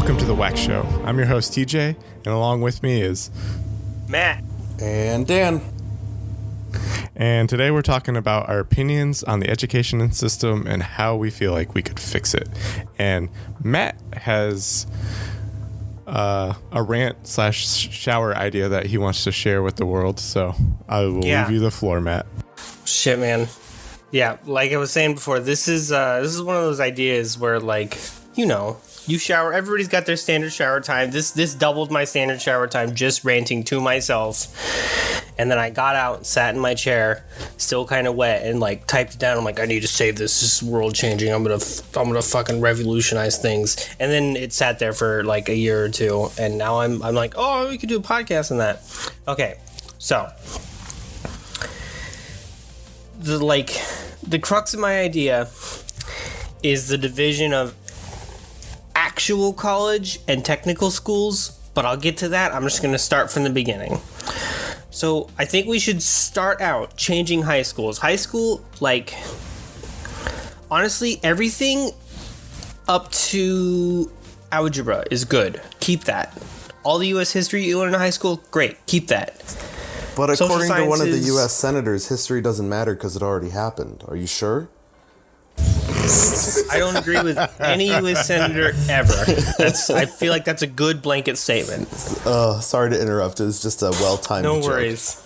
Welcome to the WAQ Show. I'm your host, TJ, and along with me is Matt and Dan. And today we're talking about our opinions on the education system and how we feel like we could fix it. And Matt has a rant / shower idea that he wants to share with the world. So I will leave you the floor, Matt. Shit, man. Yeah, like I was saying before, this is one of those ideas where, like, you shower. Everybody's got their standard shower time. This doubled my standard shower time just ranting to myself. And then I got out, sat in my chair, still kind of wet, and like typed it down. I'm like, I need to save this. This is world changing. I'm gonna fucking revolutionize things. And then it sat there for like a year or two, and now I'm like, oh, we could do a podcast on that. Okay, so the crux of my idea is the division of actual college and technical schools, but I'll get to that. I'm just going to start from the beginning. So I think we should start out changing high schools. High school, like, honestly, everything up to algebra is good. Keep that. All the U.S. history you learn in high school, great. Keep that. But according to one of the U.S. senators, history doesn't matter because it already happened. Are you sure? I don't agree with any U.S. senator ever. I feel like that's a good blanket statement. Sorry to interrupt. It was just a well-timed joke. No worries.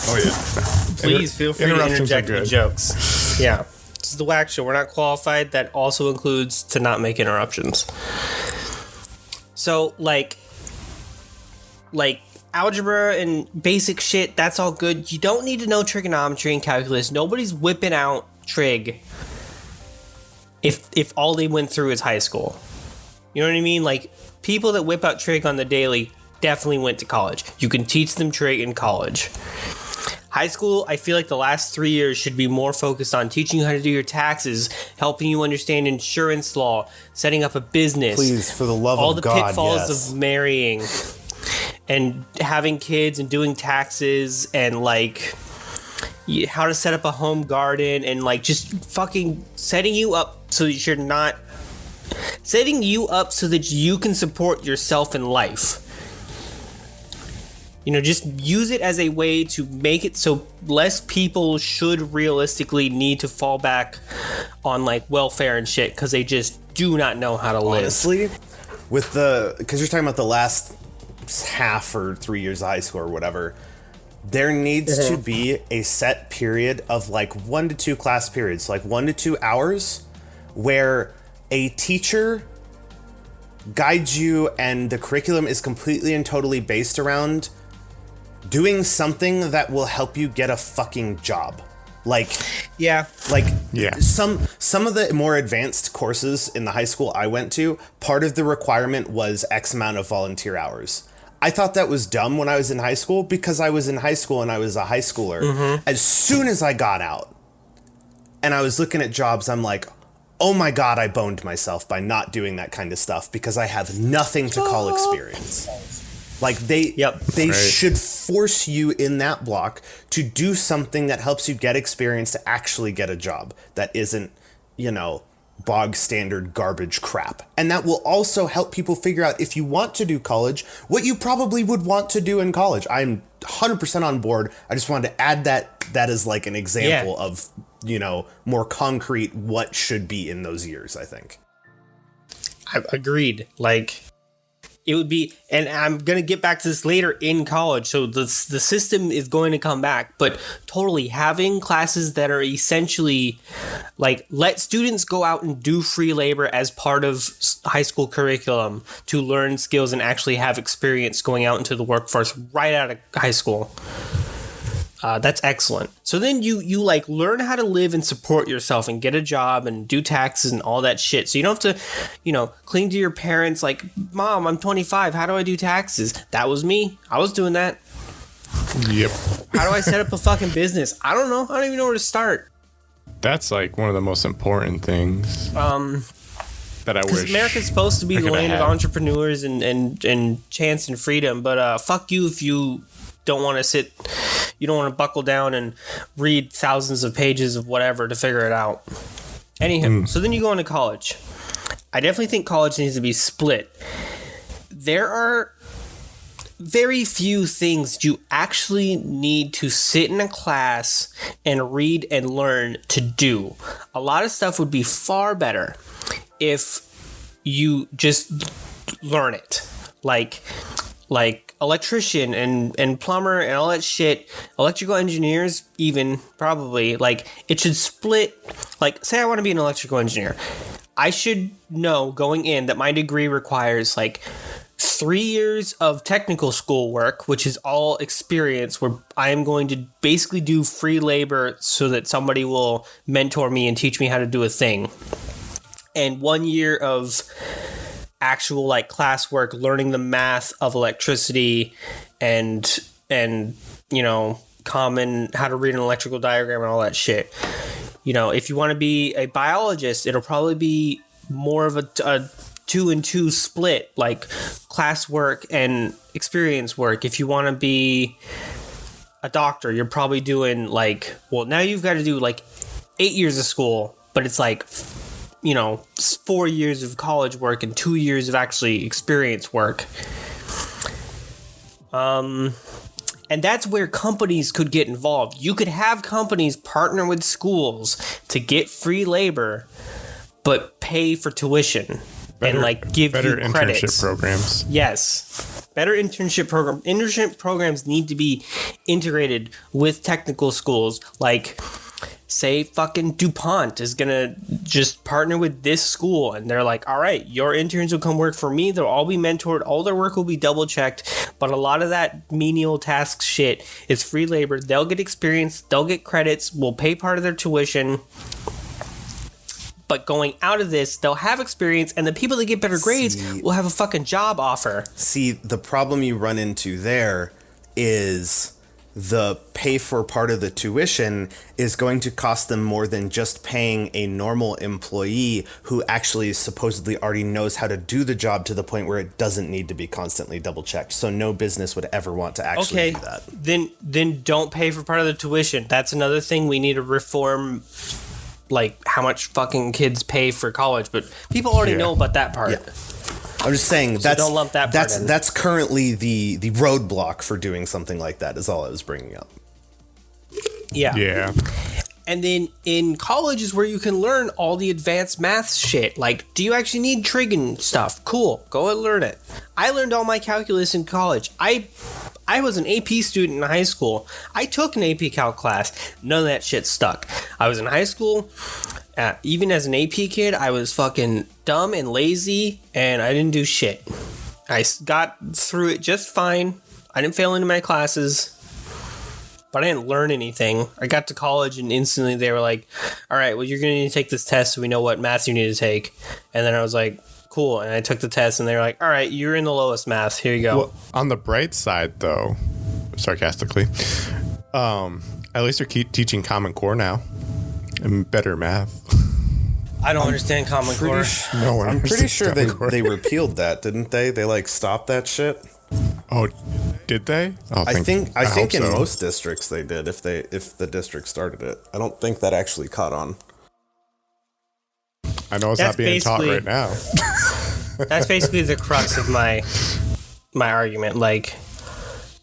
Oh, yeah. Please feel free to interject with jokes. Yeah. This is the WAQ Show. We're not qualified. That also includes to not make interruptions. So, like algebra and basic shit, that's all good. You don't need to know trigonometry and calculus. Nobody's whipping out trig if all they went through is high school. You know what I mean? Like, people that whip out trig on the daily definitely went to college. You can teach them trig in college. High school, I feel like the last 3 years should be more focused on teaching you how to do your taxes, helping you understand insurance law, setting up a business. Please, for the love of God, all the pitfalls yes. of marrying and having kids and doing taxes and, like, how to set up a home garden and, like, just fucking setting you up so that you're not... Setting you up so that you can support yourself in life. Just use it as a way to make it so less people should realistically need to fall back on, like, welfare and shit because they just do not know how to live. Honestly, because you're talking about the last half or 3 years of high school or whatever, there needs to be a set period of like 1 to 2 class periods, like 1 to 2 hours, where a teacher guides you and the curriculum is completely and totally based around doing something that will help you get a fucking job. Some of the more advanced courses in the high school I went to, part of the requirement was X amount of volunteer hours. I thought that was dumb when I was in high school because I was in high school and I was a high schooler. Mm-hmm. As soon as I got out and I was looking at jobs, I'm like, oh my God, I boned myself by not doing that kind of stuff because I have nothing to call experience. Like they should force you in that block to do something that helps you get experience to actually get a job that isn't, bog standard garbage crap. And that will also help people figure out, if you want to do college, what you probably would want to do in college. I'm 100% on board. I just wanted to add that as like an example of, more concrete what should be in those years, I think. Agreed. Like, it would be, and I'm going to get back to this later in college, so the system is going to come back, but totally having classes that are essentially, like, let students go out and do free labor as part of high school curriculum to learn skills and actually have experience going out into the workforce right out of high school. That's excellent. So then you like learn how to live and support yourself and get a job and do taxes and all that shit. So you don't have to, cling to your parents like, Mom, I'm 25. How do I do taxes? That was me. I was doing that. Yep. How do I set up a fucking business? I don't know. I don't even know where to start. That's like one of the most important things. That I wish. America's supposed to be the land of entrepreneurs and chance and freedom, but fuck you if you don't want to buckle down and read thousands of pages of whatever to figure it out. Anywho, so then you go into college. I definitely think college needs to be split. There are very few things you actually need to sit in a class and read and learn to do. A lot of stuff would be far better if you just learn it. Like electrician and plumber and all that shit, electrical engineers even, probably, like, it should split. Like, say I want to be an electrical engineer. I should know going in that my degree requires like 3 years of technical school work, which is all experience, where I am going to basically do free labor so that somebody will mentor me and teach me how to do a thing. And 1 year of actual like classwork, learning the math of electricity and you know, common how to read an electrical diagram and all that shit. You know, if you want to be a biologist, it'll probably be more of a 2 and 2 split, like classwork and experience work. If you want to be a doctor, you're probably doing like, well, now you've got to do like 8 years of school, but it's like, you know, 4 years of college work and 2 years of actually experience work. And that's where companies could get involved. You could have companies partner with schools to get free labor, but pay for tuition and like give you credits. Better internship programs. Yes. Better internship program. Internship programs need to be integrated with technical schools. Like, say fucking DuPont is gonna just partner with this school, and they're like, all right, your interns will come work for me. They'll all be mentored. All their work will be double checked. But a lot of that menial task shit is free labor. They'll get experience. They'll get credits. We'll pay part of their tuition. But going out of this, they'll have experience, and the people that get better grades will have a fucking job offer. See, the problem you run into there is the pay for part of the tuition is going to cost them more than just paying a normal employee who actually supposedly already knows how to do the job to the point where it doesn't need to be constantly double checked. So no business would ever want to actually do that. Then don't pay for part of the tuition. That's another thing we need to reform, like how much fucking kids pay for college, but people already know about that part. Yeah. I'm just saying that's don't lump that part in. That's currently the roadblock for doing something like that, is all I was bringing up. Yeah. And then in college is where you can learn all the advanced math shit. Like, do you actually need trig and stuff? Cool, go and learn it. I learned all my calculus in college. I was an AP student in high school. I took an AP Calc class. None of that shit stuck. I was in high school. Even as an AP kid, I was fucking dumb and lazy, and I didn't do shit. I got through it just fine. I didn't fail into my classes, but I didn't learn anything. I got to college, and instantly they were like, all right, well, you're going to need to take this test so we know what math you need to take. And then I was like, cool. And I took the test, and they were like, all right, you're in the lowest math. Here you go. Well, on the bright side, though, sarcastically, at least they're teaching Common Core now and better math. I don't understand Common Core. I'm pretty sure they repealed that, didn't they? They like stopped that shit. Oh, did they? I think in most districts they did. If the district started it, I don't think that actually caught on. I know it's not being taught right now. That's basically the crux of my argument. Like,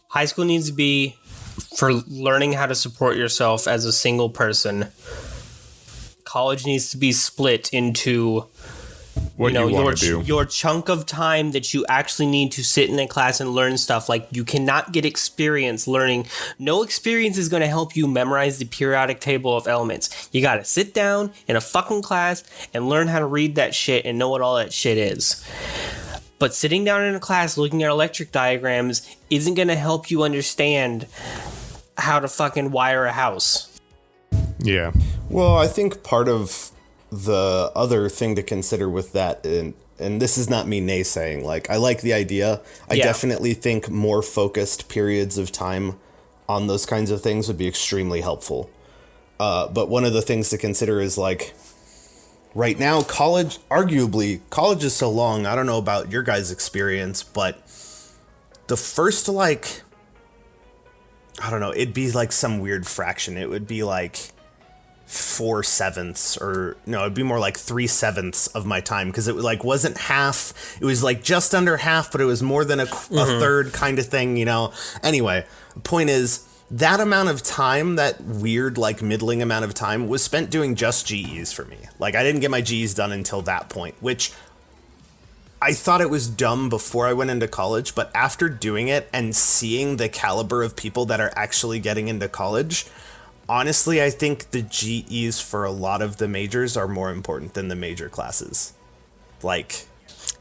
high school needs to be for learning how to support yourself as a single person. College needs to be split into your chunk of time that you actually need to sit in a class and learn stuff. Like, you cannot get experience learning. No experience is going to help you memorize the periodic table of elements. You got to sit down in a fucking class and learn how to read that shit and know what all that shit is. But sitting down in a class looking at electric diagrams isn't going to help you understand how to fucking wire a house. Yeah. Well, I think part of the other thing to consider with that, and this is not me naysaying, like, I like the idea. I definitely think more focused periods of time on those kinds of things would be extremely helpful. But one of the things to consider is, like, right now, college is so long. I don't know about your guys' experience, but the first, like, I don't know, it'd be like some weird fraction. It would be like 4/7, or no, it'd be more like 3/7 of my time, because it like wasn't half. It was like just under half, but it was more than a third kind of thing, you know. Anyway, point is, that amount of time, that weird like middling amount of time, was spent doing just GEs for me. Like, I didn't get my GEs done until that point, which I thought it was dumb before I went into college, but after doing it and seeing the caliber of people that are actually getting into college, honestly, I think the GEs for a lot of the majors are more important than the major classes. Like,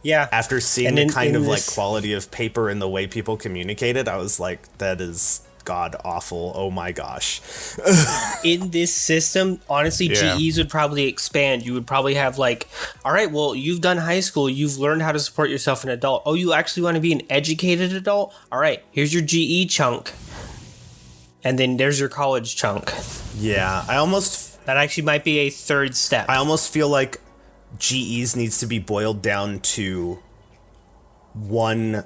yeah, after seeing the kind of like quality of paper and the way people communicated, I was like, that is god awful. Oh my gosh. In this system, honestly, Yeah. GEs would probably expand. You would probably have like, all right, well, you've done high school, you've learned how to support yourself an adult. Oh, you actually want to be an educated adult? All right, here's your GE chunk. And then there's your college chunk. Yeah, That actually might be a third step. I almost feel like GEs needs to be boiled down to one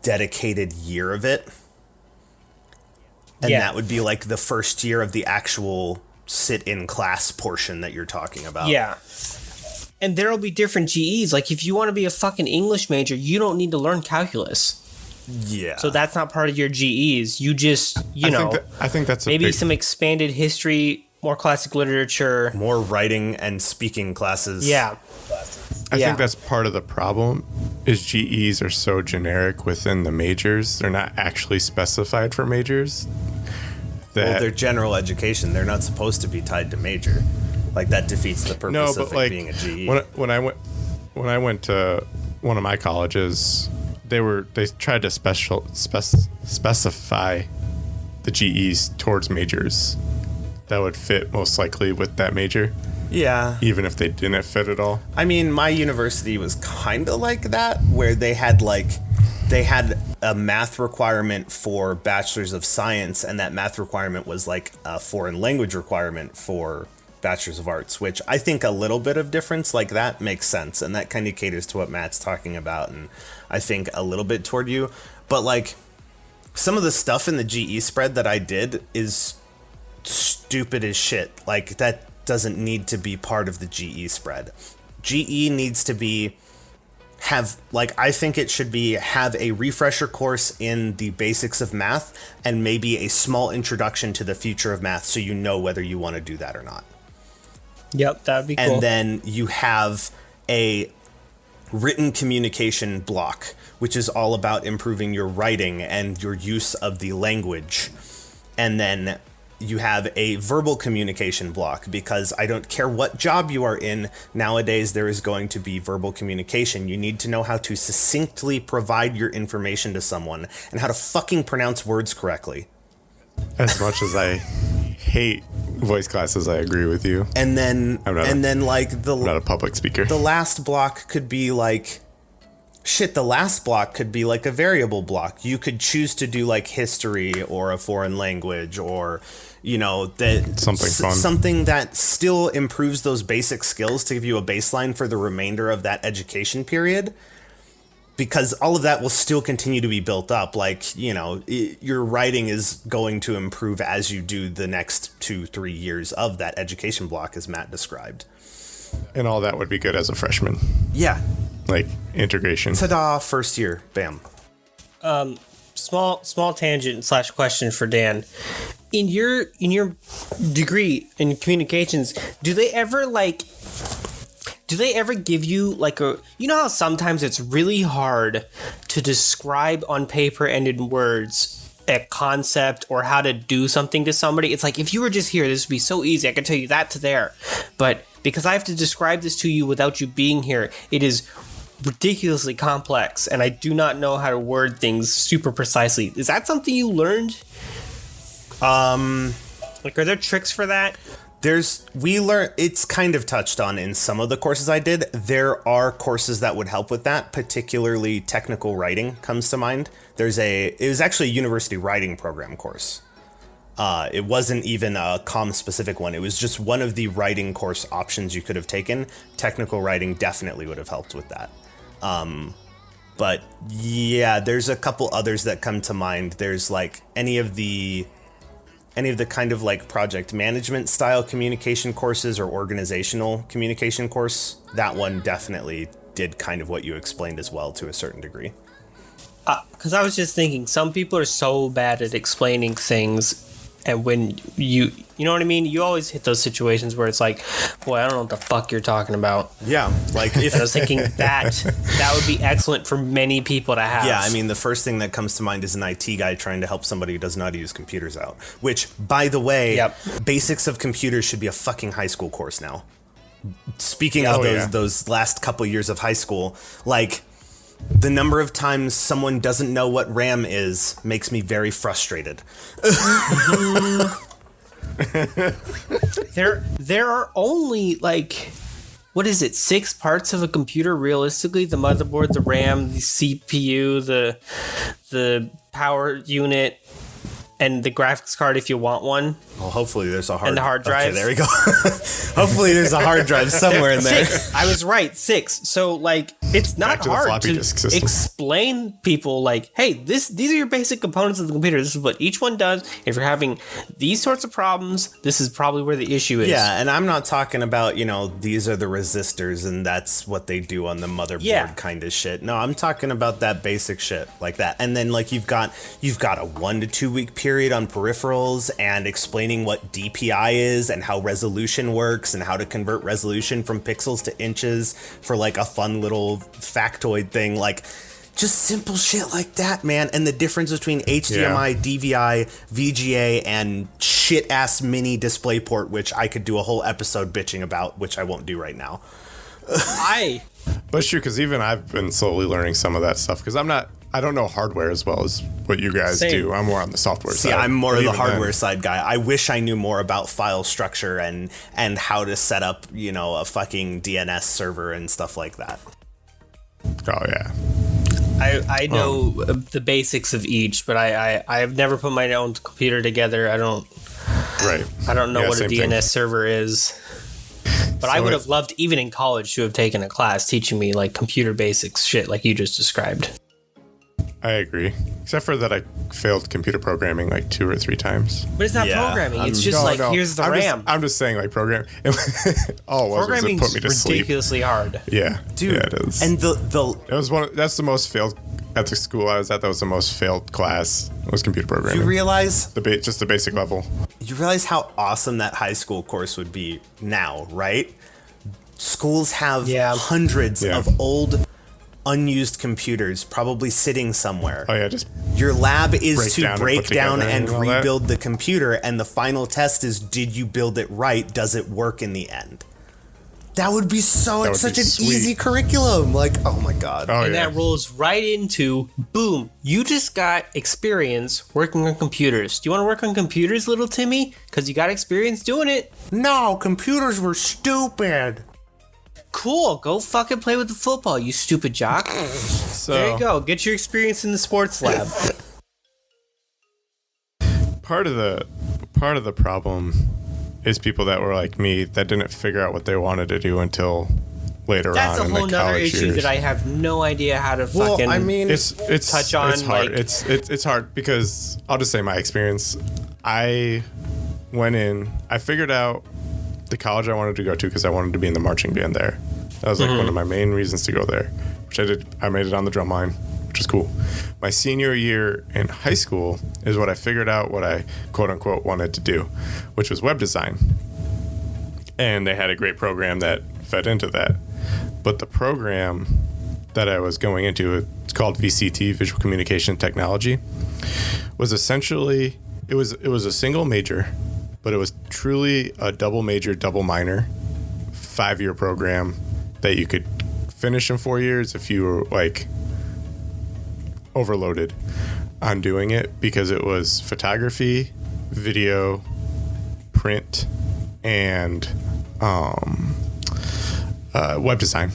dedicated year of it. And that would be like the first year of the actual sit-in class portion that you're talking about. Yeah. And there'll be different GEs. Like, if you want to be a fucking English major, you don't need to learn calculus. Yeah. So that's not part of your GEs. You just, I think that's maybe some expanded history, more classic literature. More writing and speaking classes. Yeah. I think that's part of the problem, is GEs are so generic within the majors. They're not actually specified for majors. Well, they're general education. They're not supposed to be tied to major. Like, that defeats the purpose of it being a GE. When I went to one of my colleges, they tried to specify the GEs towards majors that would fit most likely with that major. Yeah. Even if they didn't fit at all. I mean, my university was kind of like that, where they had a math requirement for bachelors of science, and that math requirement was like a foreign language requirement for bachelors of arts, which I think a little bit of difference like that makes sense, and that kind of caters to what Matt's talking about, and I think a little bit toward you. But like, some of the stuff in the GE spread that I did is stupid as shit. Like, that doesn't need to be part of the GE spread. GE needs to I think it should have a refresher course in the basics of math, and maybe a small introduction to the future of math, so you know whether you want to do that or not. Yep, that would be cool. And then you have a written communication block, which is all about improving your writing and your use of the language. And then you have a verbal communication block, because I don't care what job you are in, nowadays there is going to be verbal communication. You need to know how to succinctly provide your information to someone, and how to fucking pronounce words correctly. As much as I hate voice classes, I agree with you. And then I'm not a public speaker. The last block could be like, the last block could be like a variable block. You could choose to do like history or a foreign language, or, something that still improves those basic skills to give you a baseline for the remainder of that education period. Because all of that will still continue to be built up. Like, your writing is going to improve as you do the next 2-3 years of that education block, as Matt described. And all that would be good as a freshman. Yeah. Like integration. Ta-da, first year. Bam. Small tangent / question for Dan. In your degree in communications, do they ever give you like how sometimes it's really hard to describe on paper and in words a concept or how to do something to somebody? It's like, if you were just here, this would be so easy. I could tell you that to there. But because I have to describe this to you without you being here, it is ridiculously complex, and I do not know how to word things super precisely. Is that something you learned? Like, are there tricks for that? It's kind of touched on in some of the courses I did. There are courses that would help with that, particularly technical writing comes to mind. It was actually a university writing program course. It wasn't even a comm specific one. It was just one of the writing course options you could have taken. Technical writing definitely would have helped with that. But yeah, there's a couple others that come to mind. There's like any of the any of the kind of like project management style communication courses or organizational communication course, that one definitely did kind of what you explained as well to a certain degree. Because I was just thinking, some people are so bad at explaining things, and when you know what I mean? You always hit those situations where it's like, boy, I don't know what the fuck you're talking about. Yeah, like if And I was thinking that would be excellent for many people to have. Yeah, I mean, the first thing that comes to mind is an IT guy trying to help somebody who doesn't know how to use computers out. Which, by the way, basics of computers should be a fucking high school course now. Speaking of those last couple years of high school, like, the number of times someone doesn't know what RAM is makes me very frustrated. There are only, like, what is it, 6 parts of a computer realistically? The motherboard, the RAM, the CPU, the power unit, and the graphics card if you want one. Well, hopefully there's a hard... And the hard drive. Okay, there we go. Hopefully there's a hard drive somewhere in there. 6. I was right, 6. So, like, it's not hard to explain people, like, hey, these are your basic components of the computer. This is what each one does. If you're having these sorts of problems, this is probably where the issue is. Yeah, and I'm not talking about, these are the resistors and that's what they do on the motherboard kind of shit. No, I'm talking about that basic shit like that. And then, like, you've got a 1 to 2 week period on peripherals and explaining what DPI is and how resolution works and how to convert resolution from pixels to inches for like a fun little factoid thing, like just simple shit like that, man. And the difference between HDMI, DVI, VGA, and shit ass mini DisplayPort, which I could do a whole episode bitching about, which I won't do right now. But it's true, because even I've been slowly learning some of that stuff, because I don't know hardware as well as what you guys do. I'm more on the software side. Yeah, I'm more of the hardware side guy. I wish I knew more about file structure and how to set up, a fucking DNS server and stuff like that. Oh, yeah. I know the basics of each, but I've never put my own computer together. I don't know what a DNS server is. But I would have loved, even in college, to have taken a class teaching me like computer basics shit like you just described. I agree. Except for that I failed computer programming like 2 or 3 times. But it's not programming. It's just here's the RAM. I'm just saying, like, programming. All it was to put me to sleep. Ridiculously hard. Yeah. Dude, yeah, it is. And that's the most failed at the school I was at. That was the most failed class. Was computer programming. You realize just the basic level. You realize how awesome that high school course would be now, right? Schools have hundreds of old, unused computers probably sitting somewhere. Oh yeah, just your lab is to break down and rebuild the computer, and the final test is, did you build it right? Does it work in the end? That would be such an easy curriculum. Like, oh my god. And that rolls right into, boom, you just got experience working on computers. Do you want to work on computers, little Timmy? Because you got experience doing it. No, computers were stupid. Cool, go fucking play with the football, you stupid jock. There you go, get your experience in the sports lab. Part of the problem is people that were like me that didn't figure out what they wanted to do until later on in the college years. That's a whole nother issue that I have no idea how to fucking touch on. It's hard. It's hard because I'll just say my experience. I went in, I figured out the college I wanted to go to because I wanted to be in the marching band there. That was like one of my main reasons to go there, which I did. I made it on the drum line, which is cool. My senior year in high school is what I figured out what I quote unquote wanted to do, which was web design. And they had a great program that fed into that. But the program that I was going into, it's called VCT, Visual Communication Technology, was essentially, it was a single major, but it was truly a double major, double minor, 5-year program that you could finish in 4 years if you were like overloaded on doing it, because it was photography, video, print, and web design.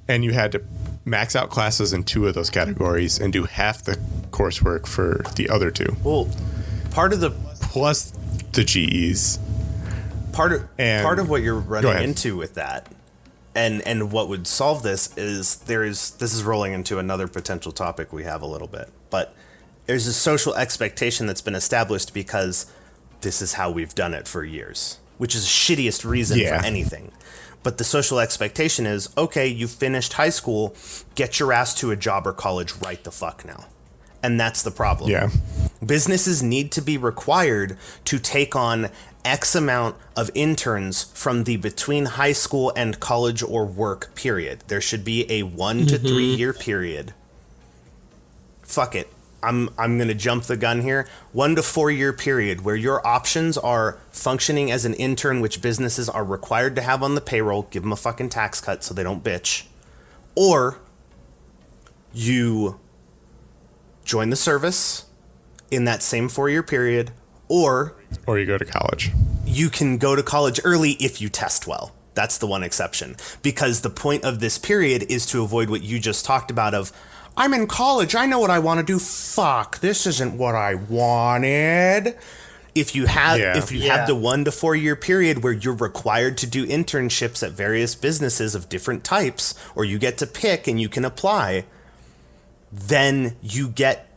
And you had to max out classes in 2 of those categories and do half the coursework for the other 2. Well, part of the plus the GEs. Part of what you're running into with that, and what would solve this is this is rolling into another potential topic we have a little bit, but there's a social expectation that's been established because this is how we've done it for years, which is the shittiest reason for anything. But the social expectation is, okay, you finished high school, get your ass to a job or college right the fuck now. And that's the problem. Yeah. Businesses need to be required to take on X amount of interns from the between high school and college or work period. There should be a 1 to 3 year period. Fuck it. I'm going to jump the gun here. 1 to 4 year period where your options are functioning as an intern, which businesses are required to have on the payroll. Give them a fucking tax cut so they don't bitch. Or you join the service in that same 4 year period, or you go to college. You can go to college early if you test well. That's the one exception. Because the point of this period is to avoid what you just talked about of, I'm in college, I know what I want to do. Fuck, this isn't what I wanted. If you have the 1 to 4 year period where you're required to do internships at various businesses of different types, or you get to pick and you can apply, then you get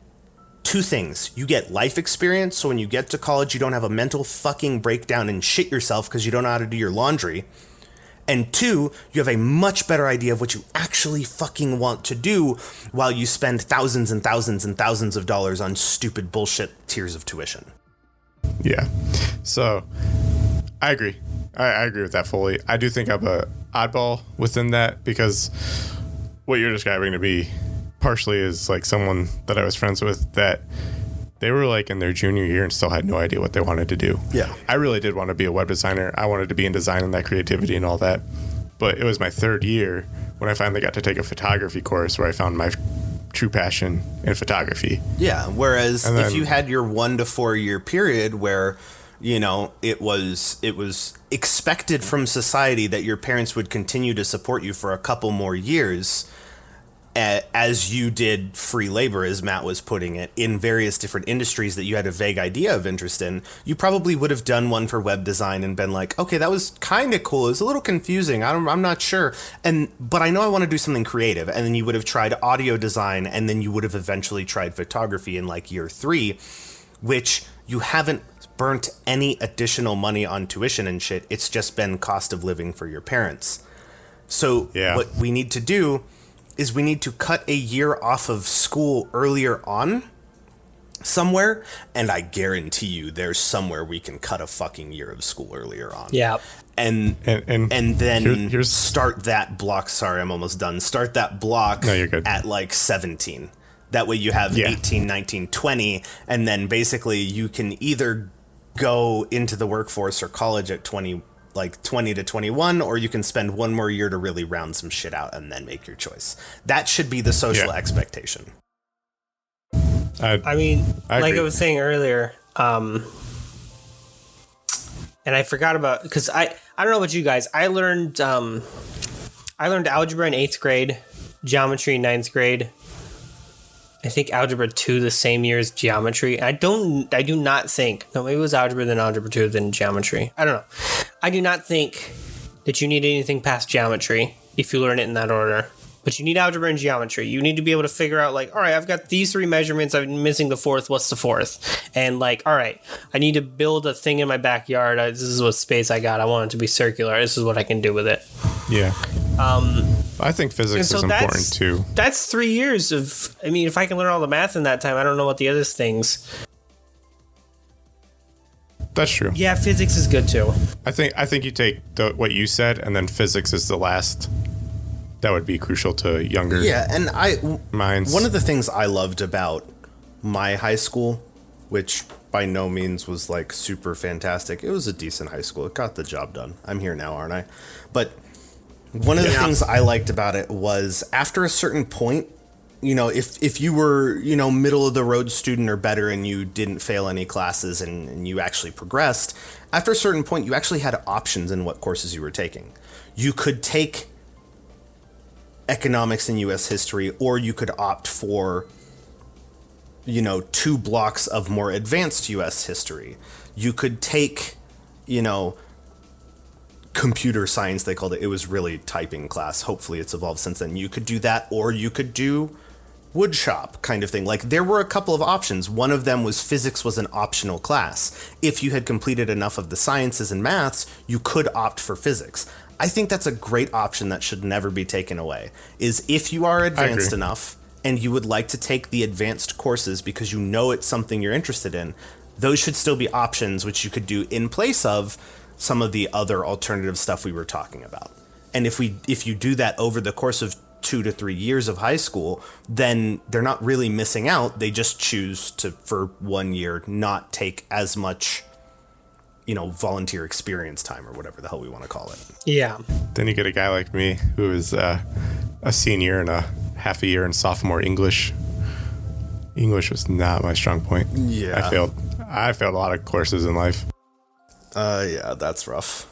2 things. You get life experience, so when you get to college, you don't have a mental fucking breakdown and shit yourself because you don't know how to do your laundry. And 2, you have a much better idea of what you actually fucking want to do while you spend thousands and thousands and thousands of dollars on stupid bullshit tiers of tuition. Yeah. So I agree. I agree with that fully. I do think I'm a oddball within that because what you're describing to me partially is like someone that I was friends with that they were like in their junior year and still had no idea what they wanted to do. Yeah. I really did want to be a web designer. I wanted to be in design and that creativity and all that. But it was my 3rd year when I finally got to take a photography course where I found my true passion in photography. Yeah. Whereas if you had your 1 to 4 year period where, you know, it was expected from society that your parents would continue to support you for a couple more years, as you did free labor, as Matt was putting it, in various different industries that you had a vague idea of interest in, you probably would have done one for web design and been like, okay, that was kind of cool. It was a little confusing. I'm not sure. But I know I want to do something creative. And then you would have tried audio design, and then you would have eventually tried photography in like year 3, which you haven't burnt any additional money on tuition and shit. It's just been cost of living for your parents. So what we need to do is we need to cut a year off of school earlier on somewhere, and I guarantee you there's somewhere we can cut a fucking year of school earlier on. Yeah. And then start that block. Sorry, I'm almost done. Start that block No, you're good. at like 17. That way you have 18, 19, 20, and then basically you can either go into the workforce or college at 20 to 21, or you can spend 1 more year to really round some shit out and then make your choice. That should be the social expectation. I mean, I like agree. I was saying earlier, and I forgot about, because I don't know about you guys. I learned algebra in 8th grade, geometry in 9th grade. I think algebra 2 the same year as geometry. I do not think, no, maybe it was algebra, then algebra 2, then geometry. I don't know. I do not think that you need anything past geometry if you learn it in that order. But you need algebra and geometry. You need to be able to figure out, like, all right, I've got these 3 measurements. I'm missing the 4th. What's the 4th? And, like, all right, I need to build a thing in my backyard. This is what space I got. I want it to be circular. This is what I can do with it. Yeah. I think physics is important too. That's 3 years of, I mean, if I can learn all the math in that time, I don't know what the other things. That's true. Yeah, physics is good too. I think you take what you said, and then physics is the last. That would be crucial to younger minds. One of the things I loved about my high school, which by no means was like super fantastic, it was a decent high school. It got the job done. I'm here now, aren't I? But one of the things I liked about it was after a certain point, you know, if you were, you know, middle of the road student or better and you didn't fail any classes and you actually progressed, after a certain point, you actually had options in what courses you were taking. You could take economics and U.S. history, or you could opt for, you know, 2 blocks of more advanced U.S. history. You could take, you know, computer science, they called it. It was really typing class. Hopefully it's evolved since then. You could do that, or you could do wood shop kind of thing. Like, there were a couple of options. One of them was physics was an optional class. If you had completed enough of the sciences and maths, you could opt for physics. I think that's a great option that should never be taken away, is if you are advanced enough and you would like to take the advanced courses because you know it's something you're interested in, those should still be options which you could do in place of some of the other alternative stuff we were talking about. And if you do that over the course of 2 to 3 years of high school, then they're not really missing out. They just choose to, for 1 year, not take as much, volunteer experience time or whatever the hell we want to call it. Yeah. Then you get a guy like me who is a senior and a half a year in sophomore English. English was not my strong point. Yeah. I failed a lot of courses in life. Yeah, that's rough.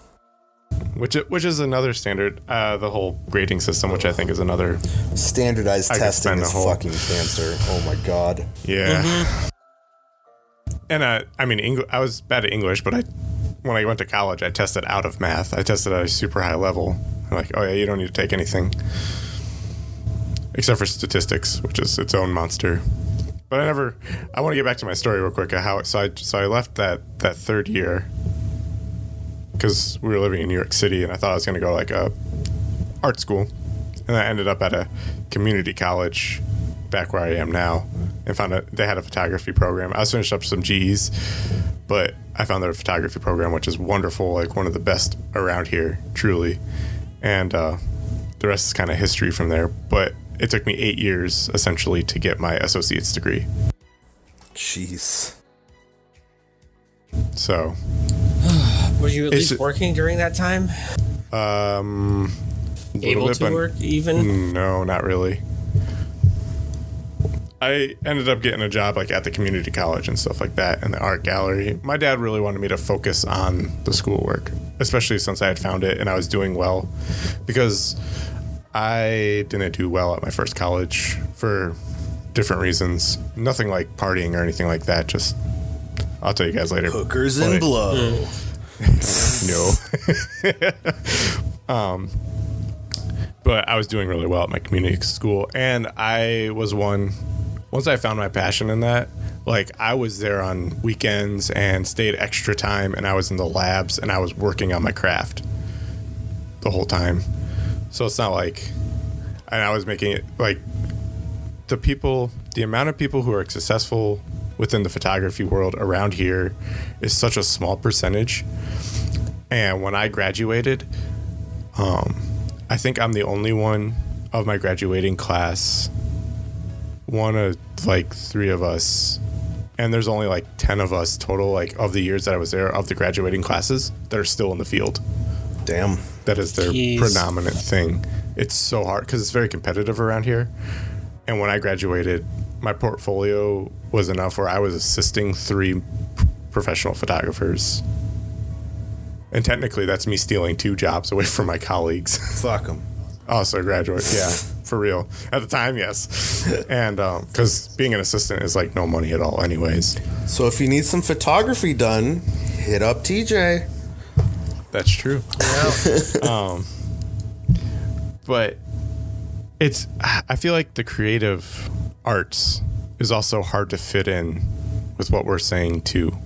Which is another standard, the whole grading system, which I think is another standardized testing is fucking cancer. Oh my god. Yeah. Mm-hmm. And I was bad at English, but when I went to college, I tested out of math. I tested at a super high level. I'm like, oh yeah, you don't need to take anything except for statistics, which is its own monster. But I want to get back to my story real quick. So I left that third year because we were living in New York City, and I thought I was going to go like a art school, and I ended up at a community college back where I am now, and found out they had a photography program. I was finished up some G's, but I found their photography program, which is wonderful, like one of the best around here, truly. And the rest is kind of history from there. But it took me 8 years essentially to get my associate's degree. Jeez. So. Were you at least working during that time? Able to work even? No, not really. I ended up getting a job like at the community college and stuff like that in the art gallery. My dad really wanted me to focus on the schoolwork, especially since I had found it and I was doing well, because I didn't do well at my first college for different reasons. Nothing like partying or anything like that. Just, I'll tell you guys later. Hookers and blow. No. But I was doing really well at my community school, and I was once I found my passion in that, like I was there on weekends and stayed extra time, and I was in the labs and I was working on my craft the whole time. So it's not like, and I was making it like the amount of people who are successful within the photography world around here is such a small percentage. And when I graduated, I think I'm the only one of my graduating class, one of like 3 of us, and there's only like 10 of us total, like of the years that I was there, of the graduating classes that are still in the field. Damn. That is their predominant thing. It's so hard because it's very competitive around here. And when I graduated, my portfolio was enough where I was assisting 3 professional photographers. And technically, that's me stealing 2 jobs away from my colleagues. Fuck them. Also graduate, yeah, for real. At the time, yes. And because being an assistant is like no money at all anyways. So if you need some photography done, hit up TJ. That's true. Yeah. But I feel like the creative arts is also hard to fit in with what we're saying too.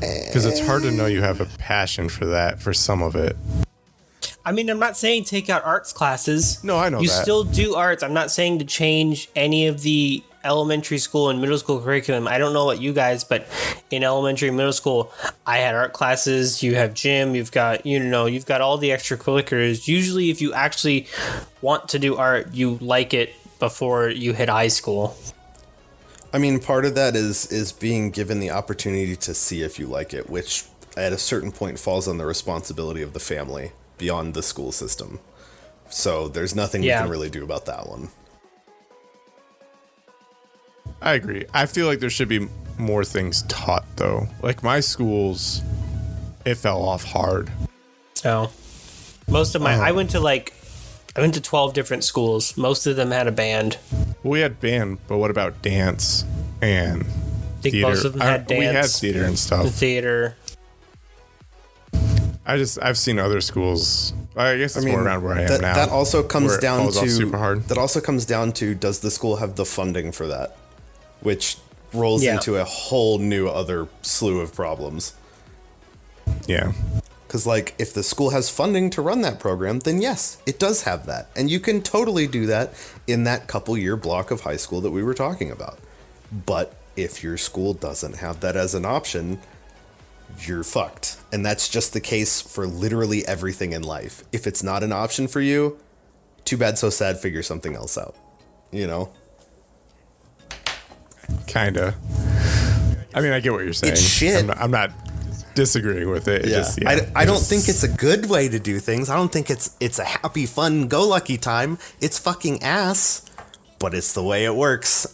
Because it's hard to know you have a passion for that, for some of it. I mean, I'm not saying take out arts classes. No, I know you that. You still do arts. I'm not saying to change any of the elementary school and middle school curriculum. I don't know about you guys, but in elementary and middle school, I had art classes. You have gym. You've got all the extracurriculars. Usually, if you actually want to do art, you like it before you hit high school. I mean, part of that is being given the opportunity to see if you like it, which at a certain point falls on the responsibility of the family beyond the school system. So there's nothing you can really do about that one. I agree. I feel like there should be more things taught, though. Like my schools, it fell off hard. So most of my, I went to 12 different schools. Most of them had a band. We had band, but what about dance and theater? Most of them had dance. We had theater and stuff. Theater. I've seen other schools. I guess it's more around where I am now. That also comes down to super hard. That also comes down to, does the school have the funding for that, which rolls into a whole new other slew of problems. Yeah. Because, like, if the school has funding to run that program, then yes, it does have that. And you can totally do that in that couple-year block of high school that we were talking about. But if your school doesn't have that as an option, you're fucked. And that's just the case for literally everything in life. If it's not an option for you, too bad, so sad, figure something else out. You know? Kinda. I mean, I get what you're saying. It's shit. I'm not disagreeing with it. I don't think it's a good way to do things. I don't think it's a happy, fun, go lucky time. It's fucking ass, but it's the way it works.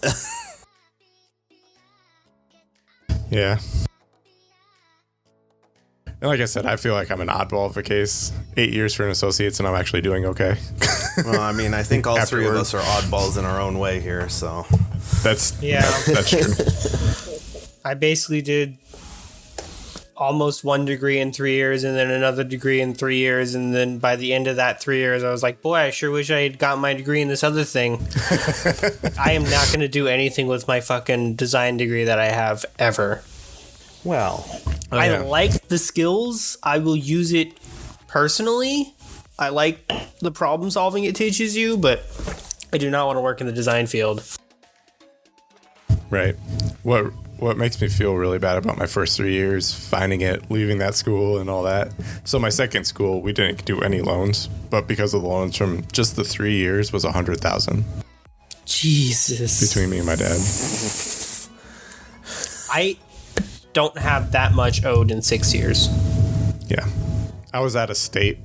Yeah. And like I said, I feel like I'm an oddball of a case. 8 years for an associate's and I'm actually doing okay. Well, I mean, I think all three of us are oddballs in our own way here, so. That's true. I basically did almost 1 degree in 3 years and then another degree in 3 years. And then by the end of that 3 years, I was like, boy, I sure wish I had got my degree in this other thing. I am not going to do anything with my fucking design degree that I have ever. Well, I like the skills. I will use it personally. I like the problem solving it teaches you, but I do not want to work in the design field. Right. What makes me feel really bad about my first 3 years, finding it, leaving that school and all that. So my second school, we didn't do any loans, but because of the loans from just the 3 years was $100,000. Jesus. Between me and my dad. I don't have that much owed in 6 years. Yeah. I was out of state,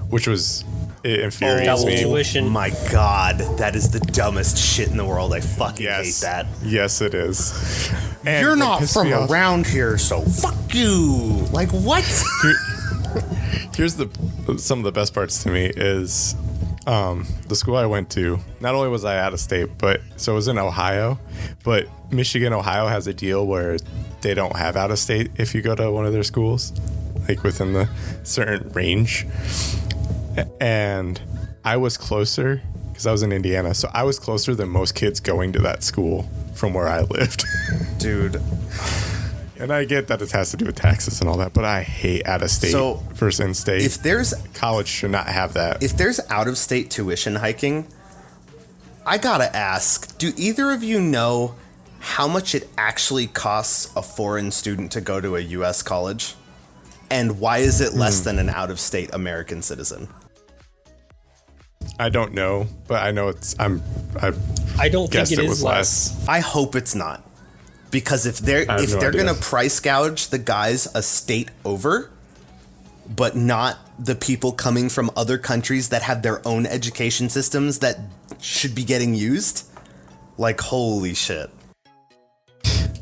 which was, it infuriates me. Tuition. My God, that is the dumbest shit in the world. I fucking hate that. Yes, it is. And you're not from around here, so fuck you. Like, what? Here's some of the best parts to me is the school I went to. Not only was I out of state, so it was in Ohio, but Michigan, Ohio has a deal where they don't have out of state if you go to one of their schools, like within the certain range. And I was closer because I was in Indiana, so I was closer than most kids going to that school from where I lived. Dude. And I get that it has to do with taxes and all that, but I hate out of state versus in state. If there's college should not have that. If there's out of state tuition hiking, I gotta ask, do either of you know how much it actually costs a foreign student to go to a US college? And why is it less than an out of state American citizen? I don't know, but I know I don't think it is less. I hope it's not. Because if they're gonna price gouge the guys a state over, but not the people coming from other countries that have their own education systems that should be getting used, like, holy shit.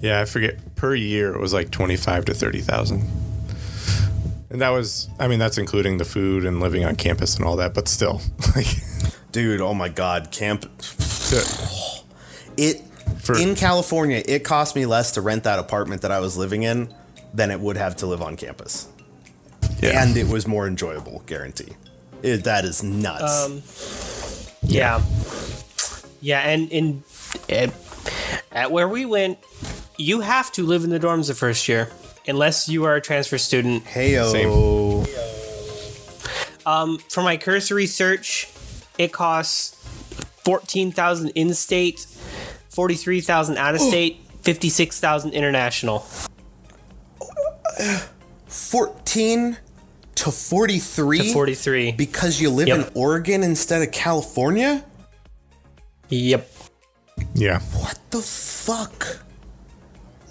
Yeah, I forget, per year it was like 25 to 30,000. And that was, I mean, that's including the food and living on campus and all that, but still. Dude, oh my God, in California, it cost me less to rent that apartment that I was living in than it would have to live on campus. Yeah. And it was more enjoyable, guarantee. That is nuts. Yeah. Yeah, and at where we went, you have to live in the dorms the first year, unless you are a transfer student. Heyo. For my cursory search, it costs $14,000 in-state, $43,000 out-of-state, $56,000 international. 14 to 43? To 43. Because you live in Oregon instead of California? Yep. Yeah. What the fuck?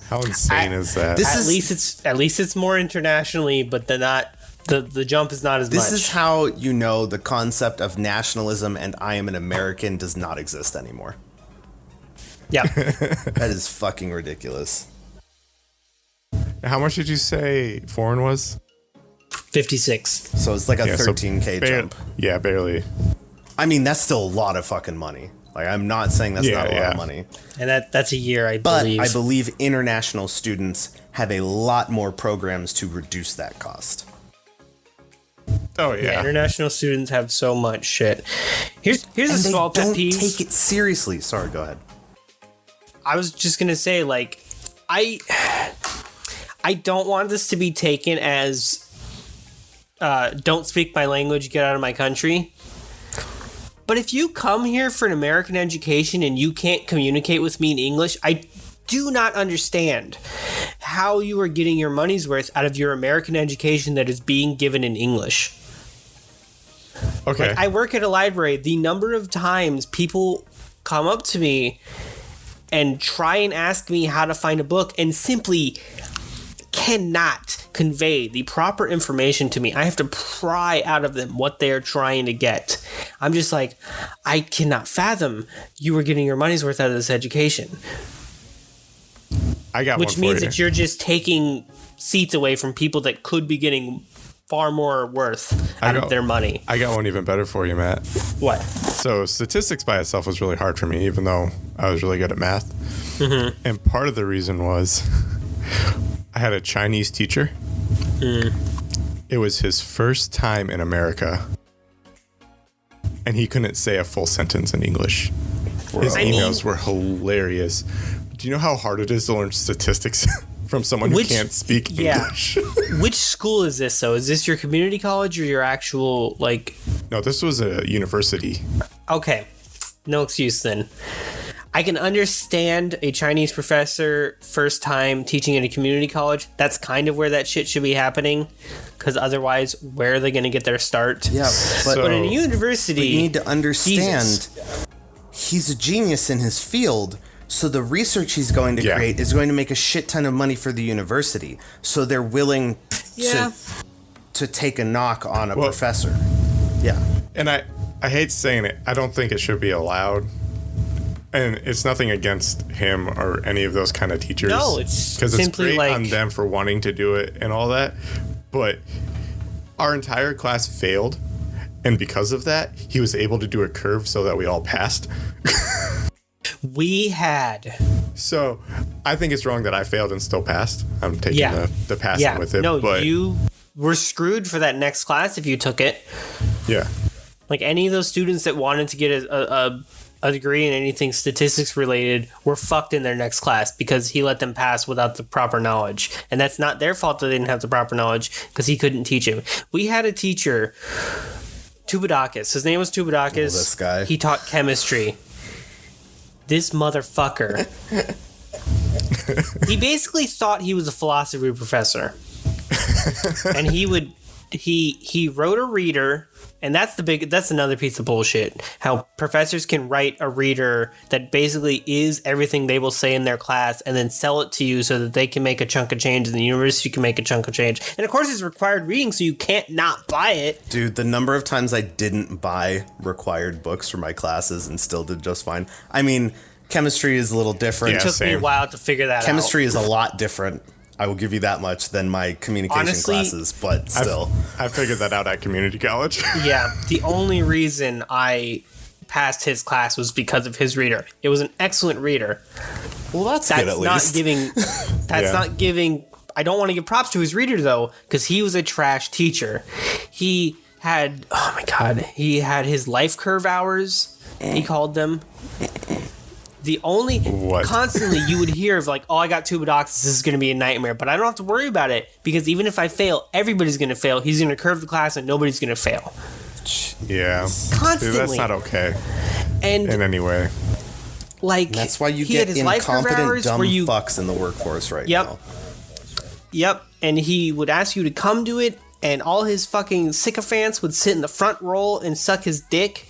How insane is that? At least it's more internationally, but the jump is not as much. This is how you know the concept of nationalism and I am an American does not exist anymore. Yeah. That is fucking ridiculous. How much did you say foreign was? 56. So it's like a 13K jump. Yeah, barely. I mean, that's still a lot of fucking money. Like, I'm not saying that's not a lot of money. And that's a year, I believe. But I believe international students have a lot more programs to reduce that cost. Oh Yeah, yeah. international students have so much shit. Here's a And they small pet don't peeve. take it seriously. Sorry, go ahead. I was just gonna say, like, I don't want this to be taken as don't speak my language, get out of my country. But if you come here for an American education and you can't communicate with me in English, I do not understand how you are getting your money's worth out of your American education that is being given in English. Okay. Like, I work at a library. The number of times people come up to me and try and ask me how to find a book and simply cannot convey the proper information to me. I have to pry out of them what they are trying to get. I'm just like, I cannot fathom you were getting your money's worth out of this education. I got Which one for means you. that you're just taking seats away from people that could be getting far more worth out of their money. I got one even better for you, Matt. What? So statistics by itself was really hard for me, even though I was really good at math. Mm-hmm. And part of the reason was I had a Chinese teacher. It was his first time in America, and he couldn't say a full sentence in English. His emails were hilarious. Do you know how hard it is to learn statistics from someone who can't speak English? Which school is this, though? Is this your community college or your actual, like... No, this was a university. Okay. No excuse, then. I can understand a Chinese professor first time teaching in a community college. That's kind of where that shit should be happening. Because otherwise, where are they going to get their start? Yeah, But in a university... you need to understand, Jesus. he's a genius in his field. So the research he's going to create is going to make a shit ton of money for the university. So they're willing to take a knock on a professor. Yeah. And I hate saying it. I don't think it should be allowed. And it's nothing against him or any of those kind of teachers. No, it's because it's simply great like... on them for wanting to do it and all that. But our entire class failed. And because of that, he was able to do a curve so that we all passed. We had... So I think it's wrong that I failed and still passed. I'm taking the passing with it. No, but you were screwed for that next class if you took it. yeah. Like, any of those students that wanted to get a degree in anything statistics related were fucked in their next class because he let them pass without the proper knowledge. And that's not their fault that they didn't have the proper knowledge because he couldn't teach him. We had a teacher, Tubadakis. His name was Tubadakis. This guy. He taught chemistry. This motherfucker. He basically thought he was a philosophy professor. And he wrote a reader, and that's another piece of bullshit. How professors can write a reader that basically is everything they will say in their class and then sell it to you so that they can make a chunk of change and the university can make a chunk of change. And of course it's required reading, so you can't not buy it. Dude, the number of times I didn't buy required books for my classes and still did just fine. I mean, chemistry is a little different. It took me a while to figure that out. Chemistry is a lot different, I will give you that much, than my communication classes, but still. I figured that out at community college. Yeah, the only reason I passed his class was because of his reader. It was an excellent reader. Well, that's good at Not least. giving. That's not giving. I don't want to give props to his reader though, because he was a trash teacher. He had. Oh my god. He had his life curve hours. He called them. The only constantly you would hear of like, oh, I got Tubidox, this is going to be a nightmare, but I don't have to worry about it because even if I fail, everybody's going to fail. He's going to curve the class and nobody's going to fail. Yeah. Constantly. Dude, that's not okay. And in any way. And that's why you get incompetent dumb fucks in the workforce right now. Yep. And he would ask you to come to it, and all his fucking sycophants would sit in the front row and suck his dick.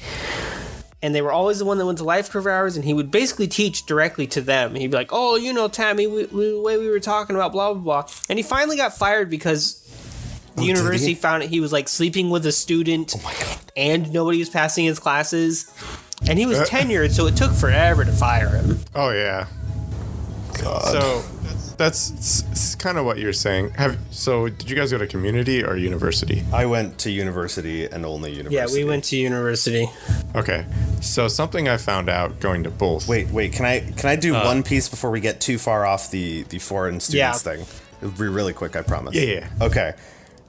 And they were always the one that went to life curve hours, and he would basically teach directly to them. He'd be like, oh, you know, Tammy, the way we were talking about blah, blah, blah. And he finally got fired because the university found out he was, like, sleeping with a student, and nobody was passing his classes. And he was tenured, so it took forever to fire him. Oh, yeah. God. So that's kind of what you're saying. So did you guys go to community or university? I went to university and only university. Yeah, we went to university. Okay. So something I found out going to both. Wait, can I do one piece before we get too far off the foreign students thing? It'll be really quick, I promise. Yeah. Okay.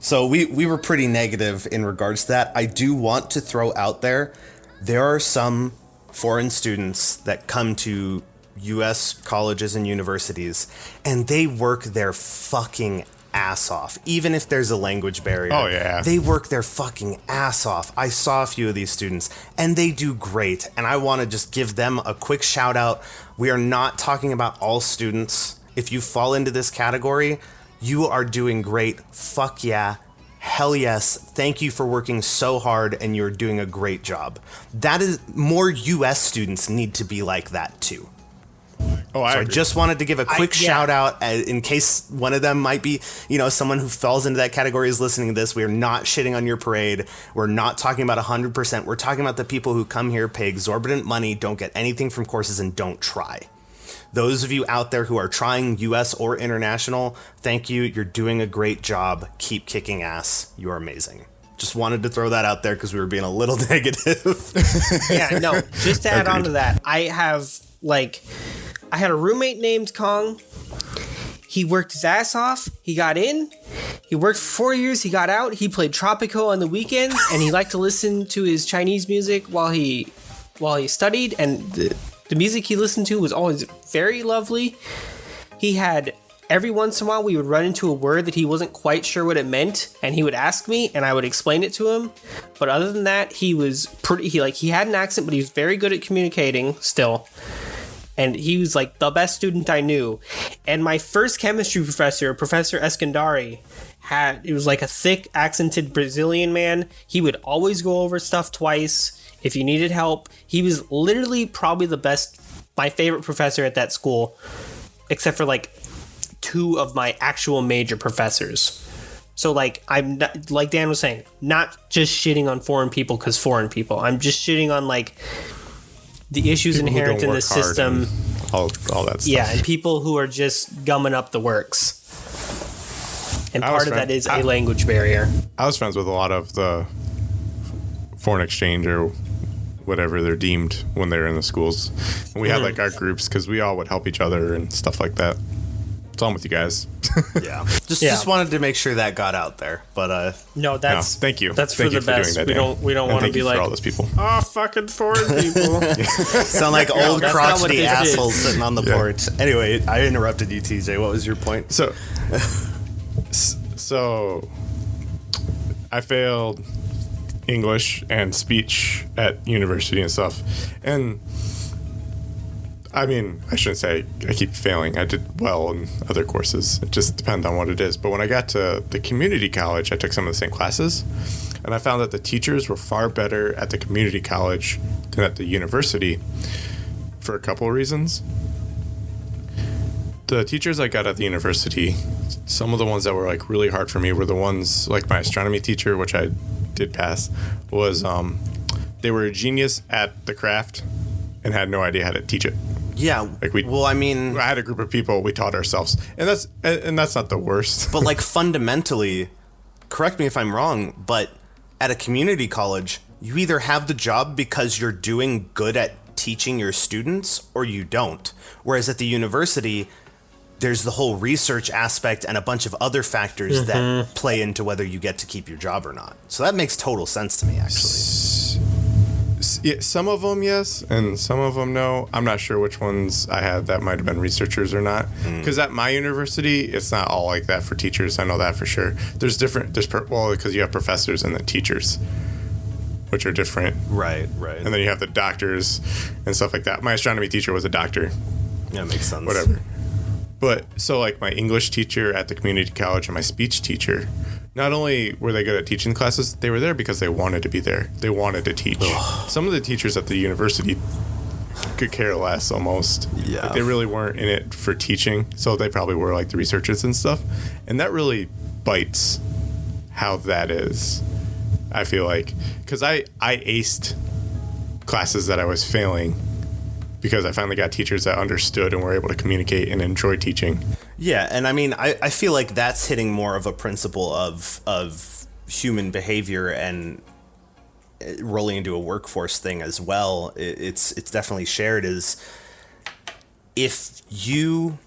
So we were pretty negative in regards to that. I do want to throw out there are some foreign students that come to U.S. colleges and universities, and they work their fucking ass off, even if there's a language barrier. Oh, yeah. They work their fucking ass off. I saw a few of these students, and they do great, and I want to just give them a quick shout out. We are not talking about all students. If you fall into this category, you are doing great. Fuck yeah. Hell yes. Thank you for working so hard, and you're doing a great job. That is, more U.S. students need to be like that too. Oh, I just wanted to give a quick shout out in case one of them might be, someone who falls into that category is listening to this. We are not shitting on your parade. We're not talking about 100%. We're talking about the people who come here, pay exorbitant money, don't get anything from courses, and don't try. Those of you out there who are trying U.S. or international, thank you. You're doing a great job. Keep kicking ass. You are amazing. Just wanted to throw that out there because we were being a little negative. Yeah, no, just to add on to that, I had a roommate named Kong. He worked his ass off. He got in. He worked for 4 years. He got out. He played Tropico on the weekends, and he liked to listen to his Chinese music while he studied. And the music he listened to was always very lovely. He had, every once in a while, we would run into a word that he wasn't quite sure what it meant, and he would ask me, and I would explain it to him. But other than that, he was he had an accent, but he was very good at communicating still. And he was like the best student I knew. And my first chemistry professor, Professor Escandari, it was like a thick accented Brazilian man. He would always go over stuff twice if you needed help. He was literally probably my favorite professor at that school, except for like two of my actual major professors. So I'm not, like Dan was saying, not just shitting on foreign people because foreign people. I'm just shitting on the issues people inherent in the system, all that stuff. Yeah, and people who are just gumming up the works. And part of that is a language barrier. I was friends with a lot of the foreign exchange or whatever they're deemed when they're in the schools. And we had our groups because we all would help each other and stuff like that. It's on with you guys. Yeah. Just wanted to make sure that got out there. But no, that's thank you. That's thank for the best. That, we don't want to be like all those people. Oh, fucking foreign people. Sound like old crotchety assholes sitting on the porch. Anyway, I interrupted you, TJ. What was your point? So I failed English and speech at university and stuff. And I mean, I shouldn't say I keep failing. I did well in other courses. It just depends on what it is. But when I got to the community college, I took some of the same classes. And I found that the teachers were far better at the community college than at the university for a couple of reasons. The teachers I got at the university, some of the ones that were really hard for me were the ones like my astronomy teacher, which I did pass, was they were a genius at the craft and had no idea how to teach it. Yeah. I had a group of people, we taught ourselves. And that's not the worst. But fundamentally, correct me if I'm wrong, but at a community college, you either have the job because you're doing good at teaching your students or you don't. Whereas at the university, there's the whole research aspect and a bunch of other factors that play into whether you get to keep your job or not. So that makes total sense to me, actually. Yeah, some of them, yes, and some of them, no. I'm not sure which ones I had that might have been researchers or not. Because at my university, it's not all like that for teachers. I know that for sure. There's because you have professors and then teachers, which are different. Right. And then you have the doctors and stuff like that. My astronomy teacher was a doctor. Yeah, makes sense. Whatever. But so my English teacher at the community college and my speech teacher, not only were they good at teaching classes, they were there because they wanted to be there. They wanted to teach. Some of the teachers at the university could care less almost. Yeah. They really weren't in it for teaching, so they probably were the researchers and stuff. And that really bites how that is, I feel like. Because I aced classes that I was failing because I finally got teachers that understood and were able to communicate and enjoy teaching. Yeah, and I feel like that's hitting more of a principle of human behavior and rolling into a workforce thing as well. It's definitely shared as if you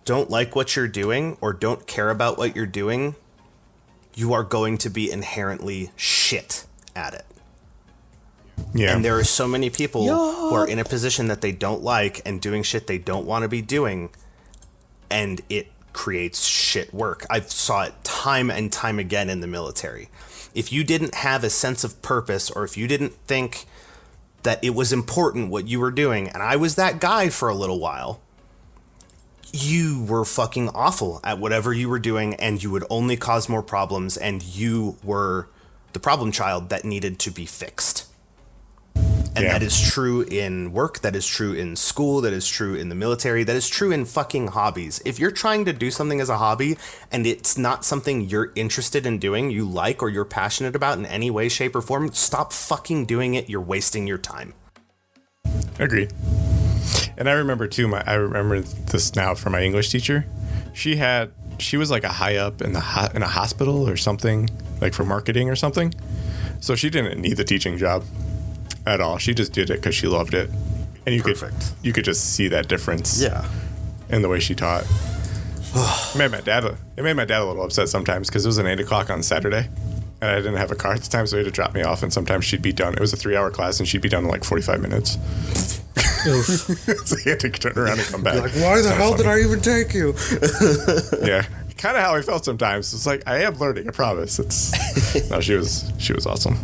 don't like what you're doing or don't care about what you're doing, you are going to be inherently shit at it. Yeah. And there are so many people who are in a position that they don't like and doing shit they don't want to be doing, and it creates shit work. I saw it time and time again in the military. If you didn't have a sense of purpose, or if you didn't think that it was important what you were doing, and I was that guy for a little while, you were fucking awful at whatever you were doing, and you would only cause more problems, and you were the problem child that needed to be fixed. And that is true in work, that is true in school, that is true in the military, that is true in fucking hobbies. If you're trying to do something as a hobby and it's not something you're interested in doing, you like, or you're passionate about in any way, shape, or form, stop fucking doing it. You're wasting your time. Agreed. And I remember too, I remember this now from my English teacher. She was like a high up in a hospital or something, like for marketing or something. So she didn't need the teaching job at all. She just did it because she loved it, and you could just see that difference. Yeah, in the way she taught. It made my dad a little upset sometimes because it was an 8 o'clock on Saturday, and I didn't have a car at the time, so he had to drop me off. And sometimes she'd be done. It was a 3-hour class, and she'd be done in like 45 minutes. So he had to turn around and come back. You're like, why the hell did I even take you? Yeah, kind of how I felt sometimes. It's like, I am learning, I promise. No, she was awesome.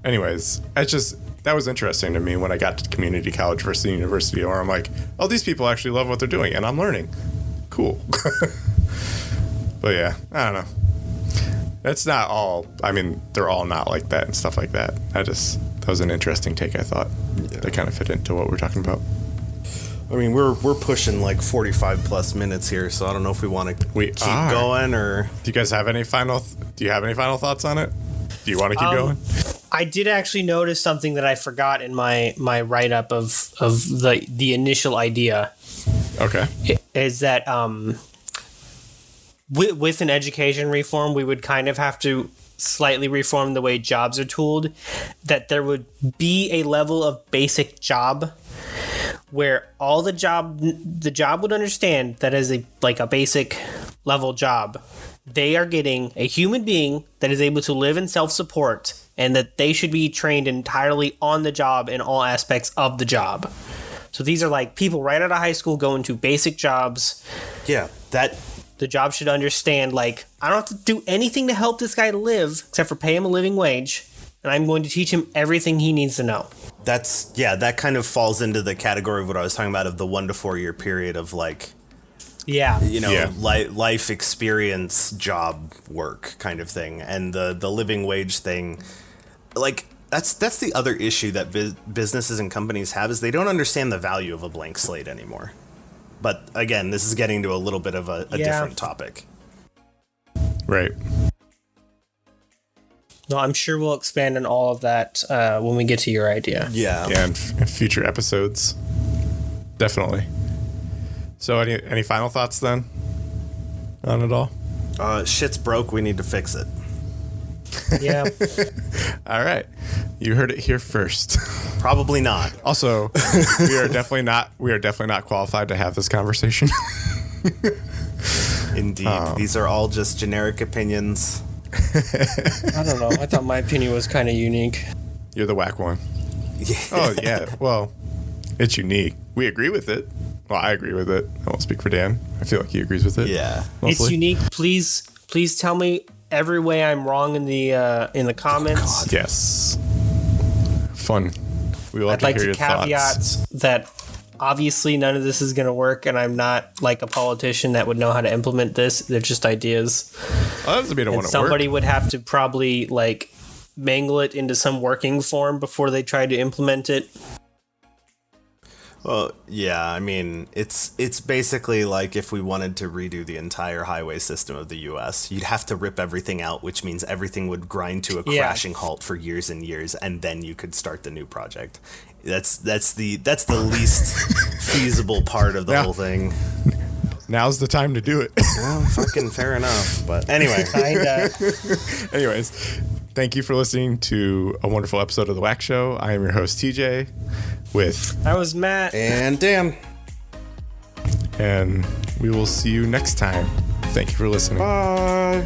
Anyways, that was interesting to me when I got to community college versus university, where I'm like, oh, these people actually love what they're doing, and I'm learning. Cool. But yeah, I don't know. That's not all. I mean, they're all not like that and stuff like that. That was an interesting take, I thought. Yeah. That kind of fit into what we're talking about. I mean, we're pushing like 45 plus minutes here, so I don't know if we want to keep going, or do you guys have any final thoughts on it? Do you want to keep going? I did actually notice something that I forgot in my write-up of the initial idea. Okay. Is that with an education reform, we would kind of have to slightly reform the way jobs are tooled, that there would be a level of basic job where all the job would understand that as a basic level job, they are getting a human being that is able to live in self-support, and that they should be trained entirely on the job in all aspects of the job. So these are like people right out of high school going to basic jobs. Yeah, that the job should understand, like, I don't have to do anything to help this guy live except for pay him a living wage, and I'm going to teach him everything he needs to know. That kind of falls into the category of what I was talking about, of the 1 to 4 year period of like, life experience, job work kind of thing, and the living wage thing. Like, that's the other issue that businesses and companies have, is they don't understand the value of a blank slate anymore. But again, this is getting to a little bit of a different topic. Right. No, I'm sure we'll expand on all of that when we get to your idea. Yeah. Yeah, in future episodes. Definitely. So any final thoughts then on it all? Shit's broke. We need to fix it. Yeah. All right. You heard it here first. Probably not. Also, we are definitely not qualified to have this conversation. Indeed. These are all just generic opinions. I don't know. I thought my opinion was kind of unique. You're the WAQ one. Yeah. Oh, yeah. Well, it's unique. We agree with it. Well, I agree with it. I won't speak for Dan. I feel like he agrees with it. Yeah. Mostly. It's unique. Please tell me every way I'm wrong in the comments. Oh, yes. Fun. We will have I'd like hear to your caveat thoughts. that obviously none of this is going to work, and I'm not like a politician that would know how to implement this. They're just ideas. Well, that doesn't mean it won't somebody work. would have to probably like mangle it into some working form before they try to implement it. Well, yeah, I mean, it's basically like if we wanted to redo the entire highway system of the U.S., you'd have to rip everything out, which means everything would grind to a crashing halt for years and years, and then you could start the new project. That's the least feasible part of the whole thing. Now's the time to do it. Well, fucking fair enough. But anyway. Anyways, thank you for listening to a wonderful episode of The WAQ Show. I am your host, TJ, I was Matt. And Dan. And we will see you next time. Thank you for listening. Bye.